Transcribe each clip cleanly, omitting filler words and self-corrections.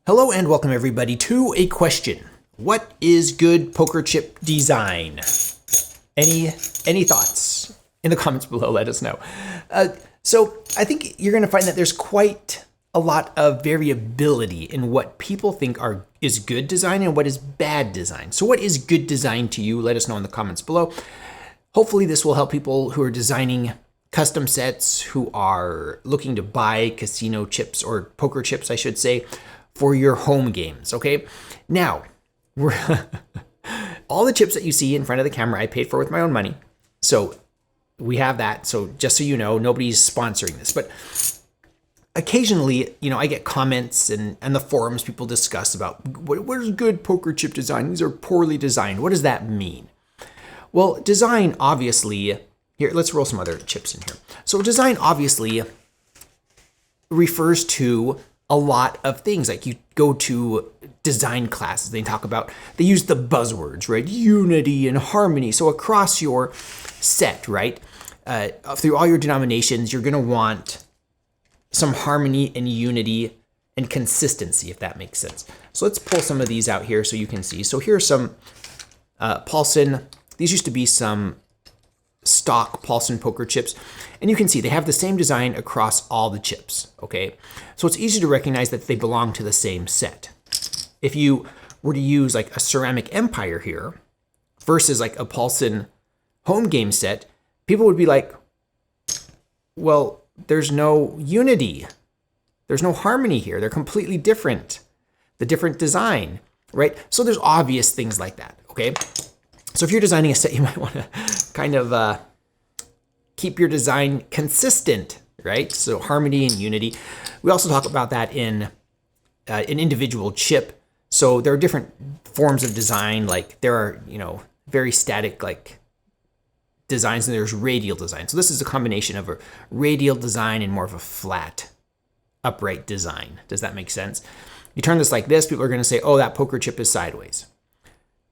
Hello and welcome everybody to a question. What is good poker chip design? Any thoughts? In the comments below, let us know. So I think you're going to find that there's quite a lot of variability in what people think is good design and what is bad design. So what is good design to you? Let us know in the comments below. Hopefully this will help people who are designing custom sets, who are looking to buy casino chips or poker chips, I should say, for your home games, okay? Now, all the chips that you see in front of the camera, I paid for with my own money. So we have that. So just so you know, nobody's sponsoring this. But occasionally, I get comments and the forums people discuss about what is good poker chip design? These are poorly designed. What does that mean? Well, design obviously, here, let's roll some other chips in here. So design obviously refers to a lot of things. Like you go to design classes, they use the buzzwords, right? Unity and harmony. So across your set, right? Through all your denominations, you're gonna want some harmony and unity and consistency, if that makes sense. So let's pull some of these out here so you can see. So here are some Paulson. These used to be some stock Paulson poker chips. And you can see they have the same design across all the chips, okay? So it's easy to recognize that they belong to the same set. If you were to use like a Ceramic Empire here versus like a Paulson home game set, people would be like, well, there's no unity. There's no harmony here. They're completely different. The different design, right? So there's obvious things like that, okay? So if you're designing a set, you might want to kind of keep your design consistent, right? So harmony and unity. We also talk about that in an individual chip. So there are different forms of design. Like there are, very static like designs, and there's radial design. So this is a combination of a radial design and more of a flat, upright design. Does that make sense? You turn this like this, people are going to say, oh, that poker chip is sideways.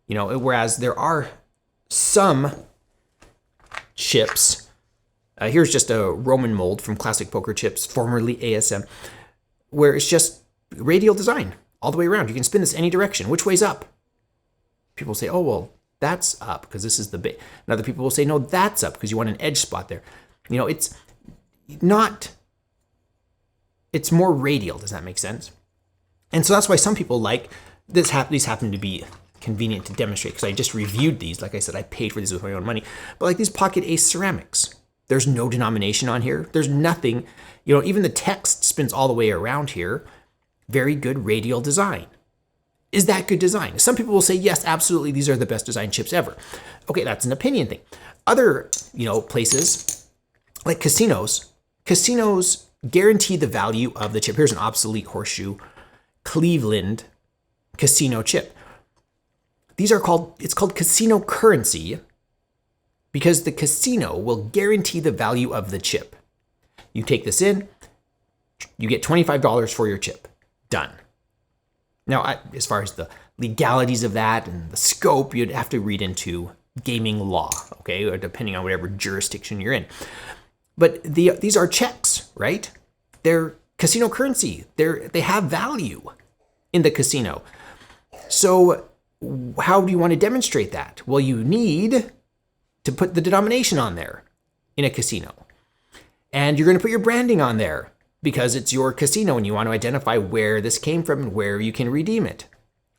Whereas there are some chips. Here's just a Roman mold from Classic Poker Chips, formerly ASM, where it's just radial design all the way around. You can spin this any direction. Which way's up? People say, oh, well, that's up because this is the base. And other people will say, no, that's up because you want an edge spot there. It's more radial. Does that make sense? And so that's why some people like this. These happen to be convenient to demonstrate because I just reviewed these. Like I said, I paid for these with my own money. But like these Pocket Ace ceramics, there's no denomination on here. There's nothing, even the text spins all the way around here. Very good radial design. Is that good design? Some people will say, yes, absolutely. These are the best design chips ever. Okay, that's an opinion thing. Other, places like casinos guarantee the value of the chip. Here's an obsolete horseshoe Cleveland casino chip. It's called casino currency because the casino will guarantee the value of the chip. You take this in, you get $25 for your chip. Done. Now, as far as the legalities of that and the scope, you'd have to read into gaming law, okay, or depending on whatever jurisdiction you're in. But these are checks, right? They're casino currency. They have value in the casino. So how do you want to demonstrate that? Well, you need to put the denomination on there in a casino. And you're going to put your branding on there because it's your casino and you want to identify where this came from and where you can redeem it.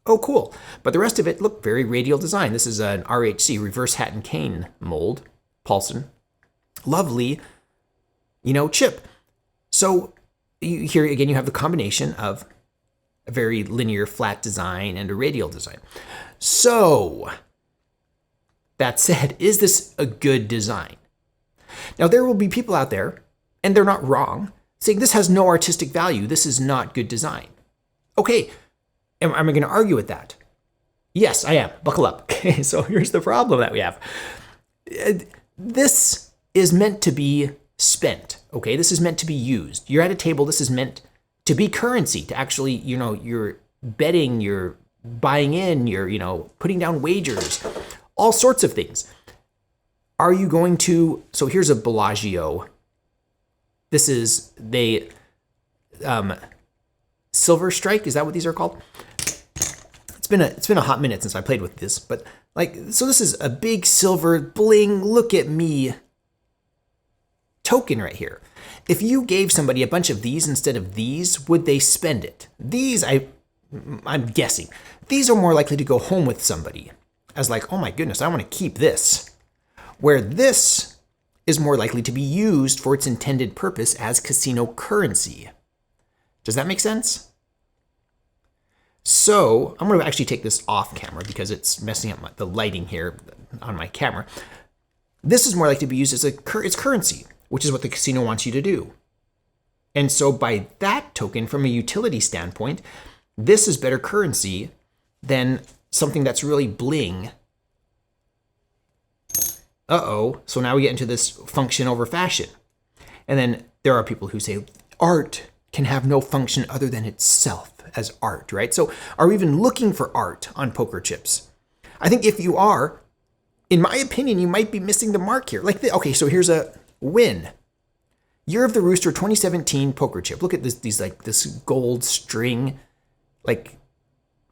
Oh, cool. But the rest of it, look, very radial design. This is an RHC, reverse hat and cane mold, Paulson. Lovely, chip. So here again, you have the combination of a very linear flat design and a radial design. So that said, is this a good design? Now there will be people out there, and they're not wrong, saying this has no artistic value. This is not good design. Okay, am I going to argue with that? Yes, I am. Buckle up. Okay, so here's the problem that we have. This is meant to be spent. Okay, this is meant to be used. You're at a table. This is meant to be currency, to actually, you're betting, you're buying in, you're, putting down wagers, all sorts of things. Are you going to, so here's a Bellagio. They Silver Strike, is that what these are called? It's been a hot minute since I played with this, but like, so this is a big silver bling, look at me token right here. If you gave somebody a bunch of these instead of these, would they spend it? These, I'm guessing, these are more likely to go home with somebody as like, oh my goodness, I want to keep this. Where this is more likely to be used for its intended purpose as casino currency. Does that make sense? So I'm going to actually take this off camera because it's messing up the lighting here on my camera. This is more likely to be used as its currency, which is what the casino wants you to do. And so by that token, from a utility standpoint, this is better currency than something that's really bling. So now we get into this function over fashion. And then there are people who say art can have no function other than itself as art, right? So are we even looking for art on poker chips? I think if you are, in my opinion, you might be missing the mark here. Okay, so here's a win. Year of the Rooster 2017 poker chip. Look at this gold string, like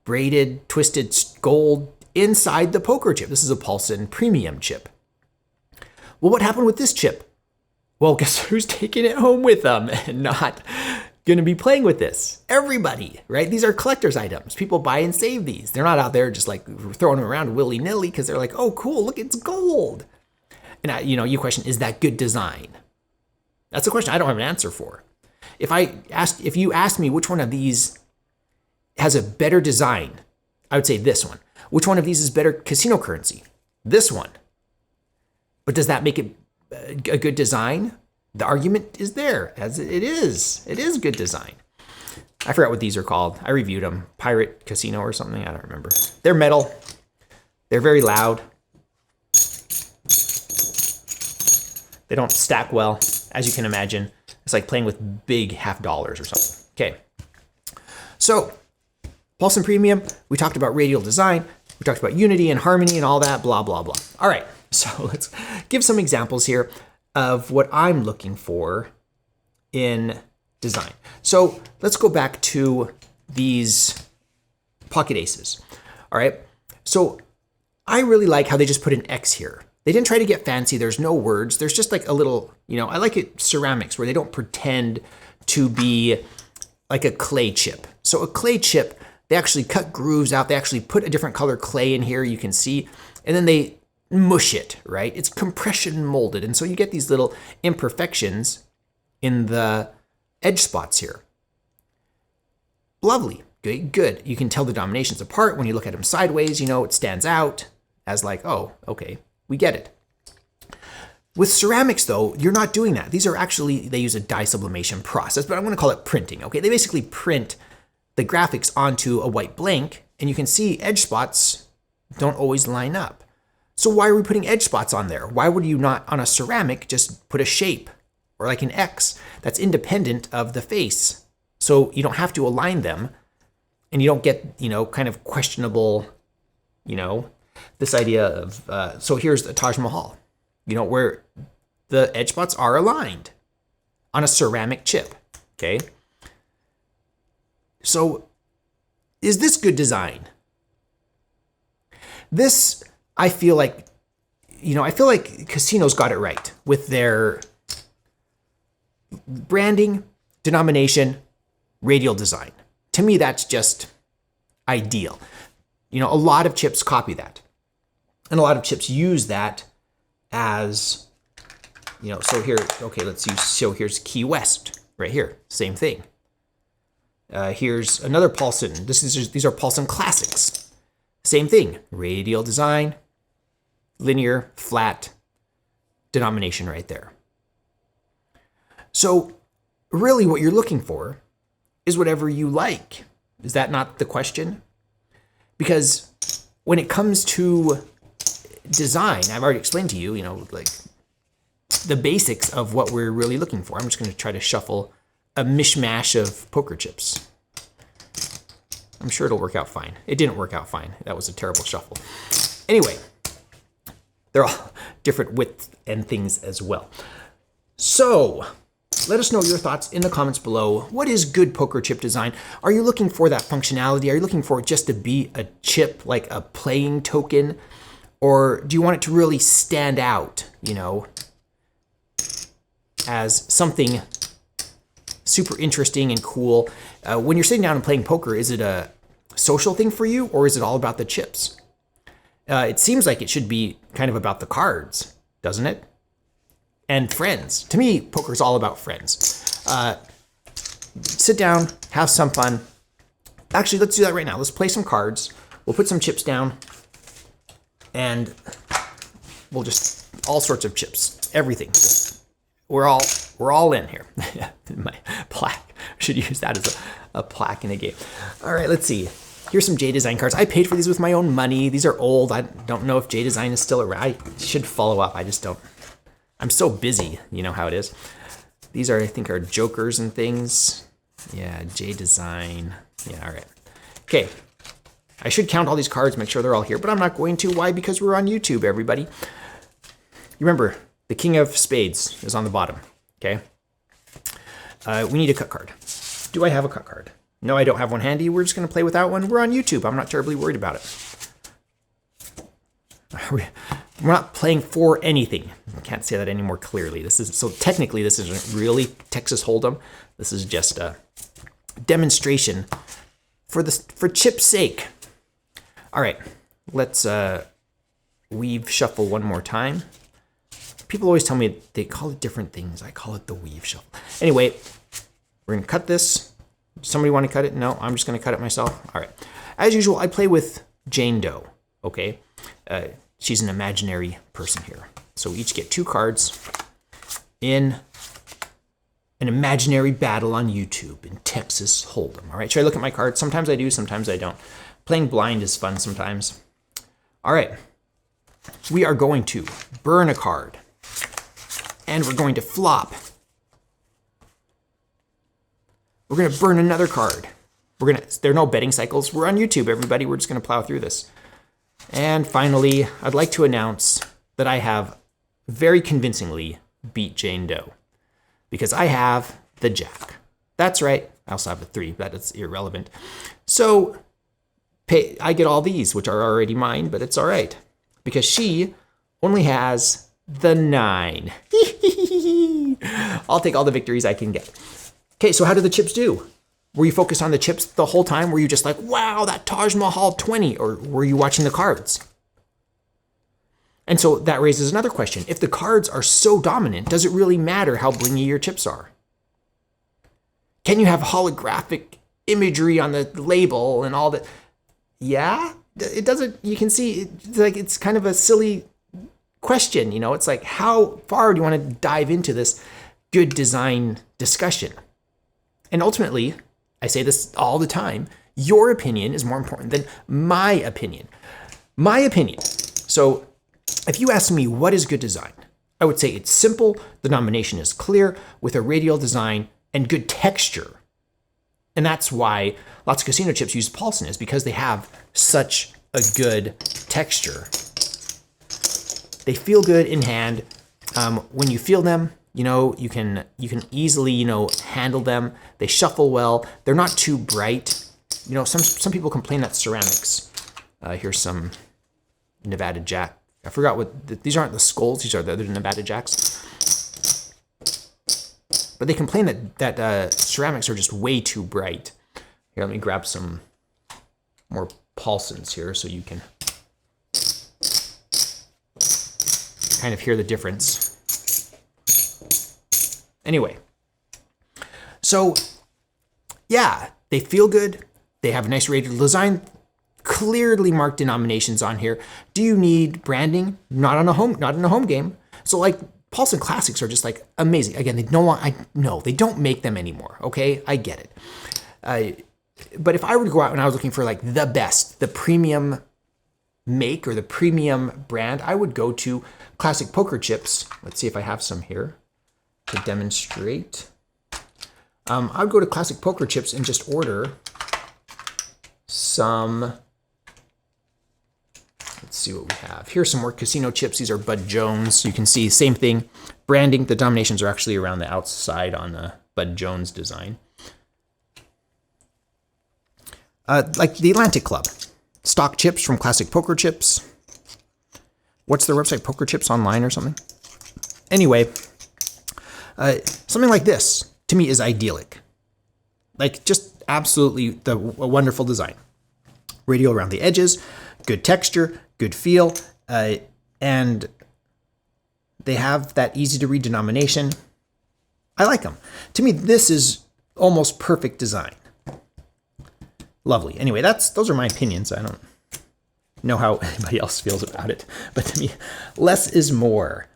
braided, twisted gold inside the poker chip. This is a Paulson premium chip. Well, what happened with this chip? Well, guess who's taking it home with them and not going to be playing with this? Everybody, right? These are collector's items. People buy and save these. They're not out there just like throwing them around willy-nilly because they're like, oh, cool, look, it's gold. And you question, is that good design? That's a question I don't have an answer for. If you asked me which one of these has a better design, I would say this one. Which one of these is better casino currency? This one. But does that make it a good design? The argument is there, as it is. It is good design. I forgot what these are called. I reviewed them. Pirate Casino or something. I don't remember. They're metal. They're very loud. They don't stack well, as you can imagine. It's like playing with big $50 or something. Okay. So, Paulson Premium, we talked about radial design. We talked about unity and harmony and all that, blah, blah, blah. All right. So let's give some examples here of what I'm looking for in design. So let's go back to these pocket aces. All right. So I really like how they just put an X here. They didn't try to get fancy. There's no words. There's just like a little, I like it ceramics where they don't pretend to be like a clay chip. So a clay chip, they actually cut grooves out. They actually put a different color clay in here, you can see, and then they mush it, right? It's compression molded. And so you get these little imperfections in the edge spots here. Lovely, good. You can tell the dominations apart when you look at them sideways, it stands out as like, oh, okay, we get it. With ceramics though, you're not doing that. These are actually, they use a dye sublimation process, but I'm gonna call it printing, okay? They basically print the graphics onto a white blank and you can see edge spots don't always line up. So why are we putting edge spots on there? Why would you not, on a ceramic, just put a shape or like an X that's independent of the face? So you don't have to align them and you don't get, kind of questionable, this idea of, so here's the Taj Mahal, where the edge spots are aligned on a ceramic chip, okay? So is this good design? This, I feel like casinos got it right with their branding, denomination, radial design. To me, that's just ideal. A lot of chips copy that. And a lot of chips use that as, so here, okay, here's Key West right here, same thing. Here's another Paulson. These are Paulson Classics. Same thing, radial design, linear, flat, denomination right there. So really what you're looking for is whatever you like. Is that not the question? Because when it comes to design, I've already explained to you, like the basics of what we're really looking for. I'm just going to try to shuffle a mishmash of poker chips. I'm sure it'll work out fine. It didn't work out fine. That was a terrible shuffle. Anyway, they're all different width and things as well. So let us know your thoughts in the comments below. What is good poker chip design? Are you looking for that functionality? Are you looking for it just to be a chip, like a playing token? Or do you want it to really stand out, you know, as something super interesting and cool? When you're sitting down and playing poker, is it a social thing for you, or is it all about the chips? It seems like it should be kind of about the cards, doesn't it? And friends. To me, poker's all about friends. Sit down, have some fun. Actually, let's do that right now. Let's play some cards. We'll put some chips down, and we'll just, all sorts of chips, everything. We're all in here. My plaque. I should use that as a plaque in a game. All right, let's see. Here's some J-Design cards. I paid for these with my own money. These are old. I don't know if J-Design is still around. I should follow up. I just don't. I'm so busy. You know how it is. These are, I think, are jokers and things. Yeah, J-Design. Yeah, all right. Okay. I should count all these cards, make sure they're all here, but I'm not going to. Why? Because we're on YouTube, everybody. You remember, the King of Spades is on the bottom, okay? We need a cut card. Do I have a cut card? No, I don't have one handy. We're just going to play without one. We're on YouTube. I'm not terribly worried about it. We're not playing for anything. I can't say that any more clearly. So technically, this isn't really Texas Hold'em. This is just a demonstration for chip's sake. All right, let's weave shuffle one more time. People always tell me they call it different things. I call it the weave shuffle. Anyway, we're gonna cut this. Somebody want to cut it? No, I'm just gonna cut it myself. All right. As usual, I play with Jane Doe, okay? She's an imaginary person here. So we each get 2 cards in an imaginary battle on YouTube in Texas Hold'em. All right, should I look at my cards? Sometimes I do, sometimes I don't. Playing blind is fun sometimes. All right, we are going to burn a card, and we're going to flop. We're gonna burn another card. There are no betting cycles. We're on YouTube, everybody. We're just gonna plow through this. And finally, I'd like to announce that I have very convincingly beat Jane Doe, because I have the Jack. That's right. I also have a 3, but it's irrelevant. So I get all these, which are already mine, but it's all right, because she only has the 9. I'll take all the victories I can get. Okay, so how did the chips do? Were you focused on the chips the whole time? Were you just like, wow, that Taj Mahal 20? Or were you watching the cards? And so that raises another question. If the cards are so dominant, does it really matter how blingy your chips are? Can you have holographic imagery on the label and all that? Yeah, it doesn't. You can see it's kind of a silly question. You know, it's like, how far do you want to dive into this good design discussion? And ultimately, I say this all the time, your opinion is more important than my opinion. My opinion. So if you ask me what is good design, I would say it's simple, the nomination is clear, with a radial design and good texture. And that's why lots of casino chips use Paulson, is because they have such a good texture. They feel good in hand. When you feel them, you know, you can easily, you know, handle them. They shuffle well. They're not too bright. You know, some people complain that ceramics. Here's some Nevada Jack. I forgot what, these aren't the skulls, these are the other Nevada Jacks. But they complain that ceramics are just way too bright. Here, let me grab some more Paulsons here so you can kind of hear the difference. Anyway, so yeah, they feel good. They have a nice radial design, clearly marked denominations on here. Do you need branding? Not in a home game. So like Paulson Classics are just like amazing. Again, they don't make them anymore. Okay, I get it. But if I were to go out and I was looking for like the best, the premium make or the premium brand, I would go to Classic Poker Chips. Let's see if I have some here to demonstrate. I'd go to Classic Poker Chips and just order some, let's see what we have. Here's some more casino chips. These are Bud Jones. You can see same thing. Branding, the denominations are actually around the outside on the Bud Jones design. Like the Atlantic Club. Stock chips from Classic Poker Chips. What's their website? Poker Chips Online or something? Anyway, something like this, to me, is idyllic. Like, just absolutely a wonderful design. Radial around the edges, good texture, good feel, and they have that easy-to-read denomination. I like them. To me, this is almost perfect design. Lovely. Anyway, those are my opinions. I don't know how anybody else feels about it, but to me, less is more.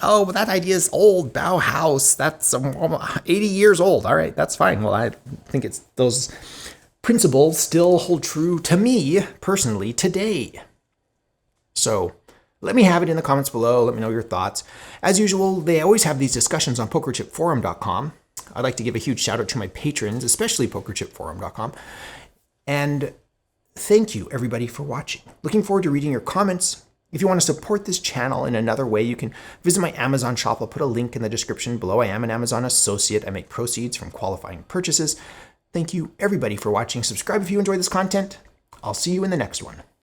Oh, but that idea is old. Bauhaus, that's 80 years old. All right, that's fine. Well, I think those principles still hold true to me personally today. So let me have it in the comments below. Let me know your thoughts. As usual, they always have these discussions on PokerChipForum.com. I'd like to give a huge shout out to my patrons, especially PokerChipForum.com. And thank you, everybody, for watching. Looking forward to reading your comments. If you want to support this channel in another way, you can visit my Amazon shop. I'll put a link in the description below. I am an Amazon associate. I make proceeds from qualifying purchases. Thank you, everybody, for watching. Subscribe if you enjoy this content. I'll see you in the next one.